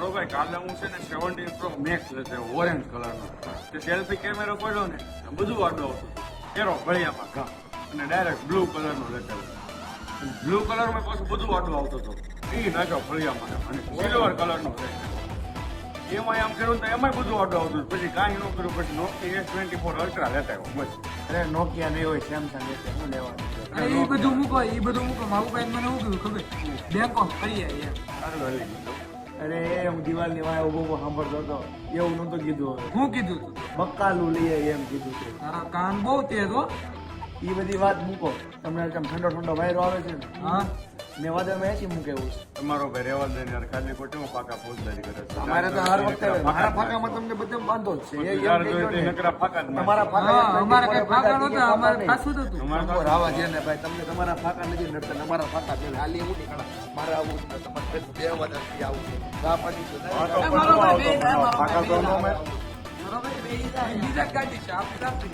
મારો ભાઈ કાલે હું છે ને 17 પ્રો મેક્સ લેતો ઓરેન્જ કલરનો તે સેલ્ફી કેમેરો પડ્યો ને બધું આડો આવતું એરો ગળિયામાં ઘા અને ડાયરેક્ટ બ્લુ કલરનો લેતો બ્લુ કલરમાં પાછું બધું આડો આવતો હતો એ નાખ્યો ગળિયામાં અને સિલ્વર કલરનો એમાં આમ કર્યું તો એમાં બધું આડો આવતું પછી કાંઈ ન કર્યું પછી નોકિયા S24 અલ્ટ્રા લેતા આવ્યો બસ. અરે નોકિયા નહીં હોય સેમસંગ એટલે શું લેવાનું? અરે એ બધું મૂકો મારું ભાઈ મને શું કીધું ખબર બેંક ઓફ કરીએ એમ. સારું હલી ગયું. અરે હું દિવાલની વાય ઉભો સાંભળતો હતો એવું નહોતું કીધું. હવે હું કીધું તું બક્કાલું લઈએ એમ કીધું છે. તારા કાન બહુ તેજ હો. એ બધી વાત મૂકો. તમને કેમ ઠંડો વાયરો આવે છે ને હા મેં વાદળમાં એસી મૂકેવું છે. તમારો ભાઈ રેવા દે ને યાર ખાલી ખોટી પાકા ફોજદારી કરે છે. અમારે તો હર વખતે મારા ફાકામાં તમને બધે બાંધો જ છે. એ યાર એમ જોઈ કહેજો તે ને. નકરા ફાકા જ મારે. તમારા ફાકા હા અમારે કઈ ફાકા નહોતા અમારે ખાસું જ હતું. અમારે નંબર આવા છે ને ભાઈ તમને તમારા ફાકા નથી નડતા તમારા ફાકા છે હાલી એવું નહીં કરા મારે આવું છે તમારે બે વાદળથી આવું છે ચા પાણી તો આ તો નહીં. મારો ભાઈ બે જાય, મારો ફાકા તો ન ભાઈ મારે. મારો ભાઈ બે જાય. બીજા જ ગાડી છે આપણે